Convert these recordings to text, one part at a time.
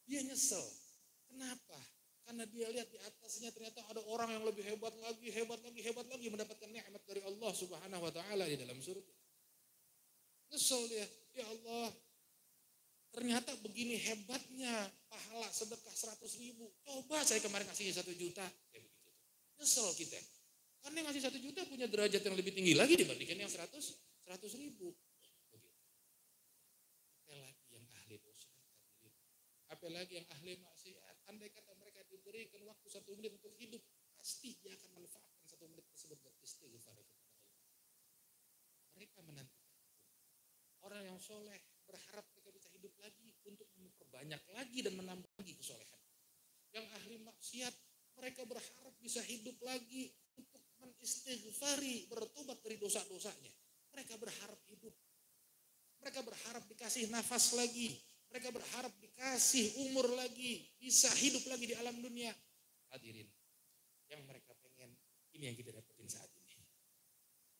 Dia nyesel. Kenapa? Karena dia lihat di atasnya ternyata ada orang yang lebih hebat lagi mendapatkan nikmat dari Allah Subhanahu wa taala di dalam surga. Nyesel dia, ya Allah, ternyata begini hebatnya pahala sedekah 100.000. Coba saya kemarin kasih 1 juta. Kayak begitu. Nyesel kita. Karena yang ngasih 1 juta punya derajat yang lebih tinggi lagi dibandingkan yang 100.000. Begitu. Apalagi yang ahli dosa. Apalagi yang ahli maksiat. Andai kata mereka diberikan waktu 1 menit untuk hidup, pasti dia akan manfaatkan 1 menit tersebut buat istighfar kepada Allah. Mereka menanti. Orang yang soleh berharap mereka bisa hidup lagi untuk memperbanyak lagi dan menambah lagi kesolehan. Yang ahli maksiat, mereka berharap bisa hidup lagi untuk menistighfari, bertobat dari dosa-dosanya. Mereka berharap hidup. Mereka berharap dikasih nafas lagi. Mereka berharap dikasih umur lagi. Bisa hidup lagi di alam dunia. Hadirin, yang mereka pengen, ini yang kita dapetin saat ini.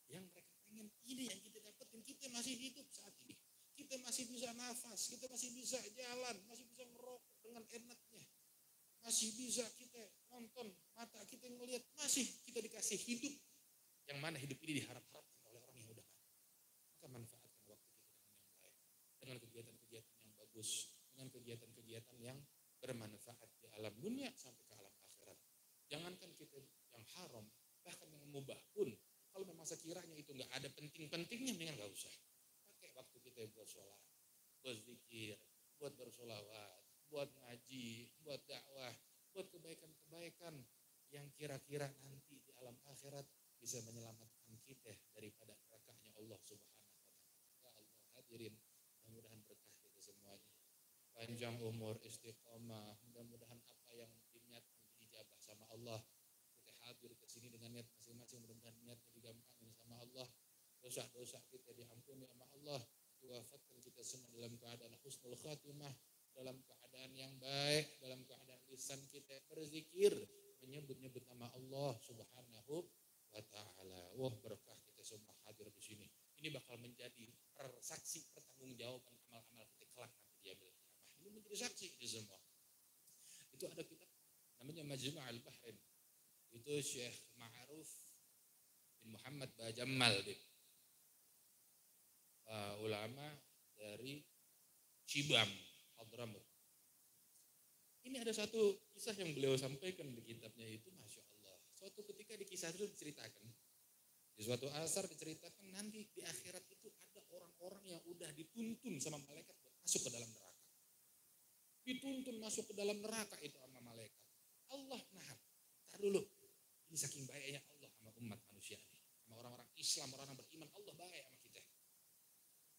Yang mereka pengen, ini yang kita dapetin. Kita masih hidup saat ini. Kita masih bisa nafas, kita masih bisa jalan, masih bisa merokok dengan enaknya. Masih bisa kita nonton, mata kita ngelihat, masih kita dikasih hidup. Yang mana hidup ini diharap-harapkan oleh orang yang udah mati. Maka manfaatkan waktu kita dengan yang baik. Dengan kegiatan-kegiatan yang bagus. Dengan kegiatan-kegiatan yang bermanfaat di alam dunia sampai ke alam akhirat. Jangankan kita yang haram, bahkan yang mubah pun. Kalau memang sekiranya itu nggak ada penting-pentingnya, mendingan nggak usah. Pakai waktu kita buat sholat, buat zikir, buat bersolawat, buat ngaji, buat dakwah, buat kebaikan-kebaikan yang kira-kira nanti di alam akhirat bisa menyelamatkan kita daripada nerakanya Allah Subhanahu wa taala. Ya Allah, hadirin, mudah-mudahan berkah kita semuanya. Panjang umur, istiqomah, mudah-mudahan apa yang diniatkan dijabah sama Allah. Kita hadir ke sini dengan niat masing-masing, mudah-mudahan niatnya digampangin sama Allah. Dosa-dosa kita diampuni sama Allah. Wafatkan kita semua dalam keadaan husnul khatimah, dalam keadaan yang baik, dalam keadaan lisan kita berzikir, menyebut-nyebut nama Allah Subhanahu wa taala. Wah, berkah kita semua hadir di sini. Ini bakal menjadi saksi pertanggungjawaban amal-amal kita kelak nanti di yaumil qiyamah. Ini menjadi saksi itu semua. Itu ada kitab namanya Majma' al-Bahrain. Itu Syekh Ma'ruf bin Muhammad Bajamal, ulama dari Shibam, Hadramut. Ini ada satu kisah yang beliau sampaikan di kitabnya itu, Masya Allah. Suatu ketika di kisah itu diceritakan, di suatu asar diceritakan nanti di akhirat itu ada orang-orang yang udah dituntun sama malaikat buat masuk ke dalam neraka. Dituntun masuk ke dalam neraka itu sama malaikat. Allah nahan. Tar dulu. Ini saking baiknya Allah sama umat manusia ini. Sama orang-orang Islam, orang-orang beriman, Allah baik sama kita.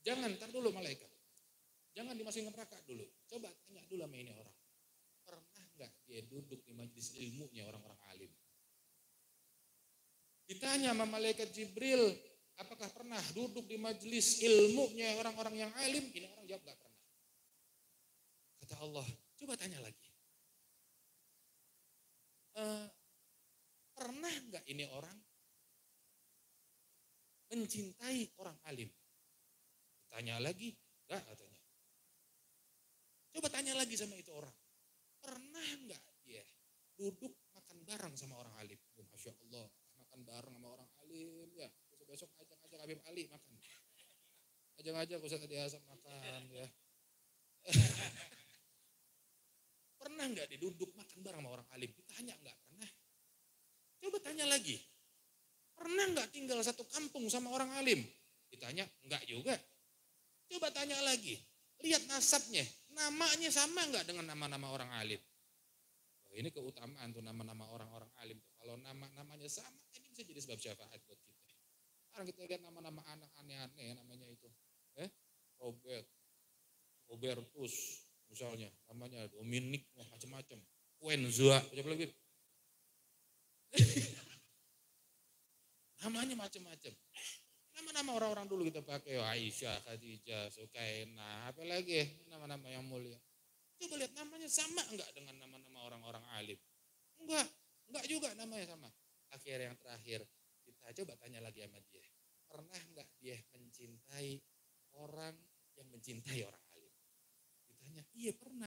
Jangan, tar dulu malaikat. Jangan dimasukin neraka dulu. Coba tanya dulu sama ini orang. Pernah nggak dia duduk di majelis ilmunya orang-orang alim? Ditanya sama malaikat Jibril, apakah pernah duduk di majelis ilmunya orang-orang yang alim? Ini orang jawab nggak pernah. Kata Allah, coba tanya lagi. Pernah nggak ini orang mencintai orang alim? Tanya lagi, enggak katanya. Coba tanya lagi sama itu orang. Pernah enggak dia duduk makan bareng sama orang alim? Masya Allah, makan bareng sama orang alim ya. Besok ajak Habib Ali makan. Ajak Ustaz Adi Hasan makan ya. Pernah enggak dia duduk makan bareng sama orang alim? Ditanya enggak pernah. Coba tanya lagi. Pernah enggak tinggal satu kampung sama orang alim? Ditanya enggak juga. Coba tanya lagi, lihat nasabnya, namanya sama enggak dengan nama-nama orang alim? Oh, ini keutamaan tuh nama-nama orang-orang alim. Kalau nama-namanya sama, ini bisa jadi sebab syafaat buat kita. Sekarang kita lihat nama-nama anak aneh-aneh namanya itu. Robertus, misalnya, namanya Dominic, macam-macam. Wenza, coba lagi. Namanya macam-macam. Nama-nama orang-orang dulu kita pakai, Aisyah, Khadijah, Sukaina, apa lagi nama-nama yang mulia. Coba lihat namanya sama enggak dengan nama-nama orang-orang alim? Enggak juga namanya sama. Akhirnya yang terakhir, kita coba tanya lagi sama dia. Pernah enggak dia mencintai orang yang mencintai orang alim? Ditanya, iya pernah.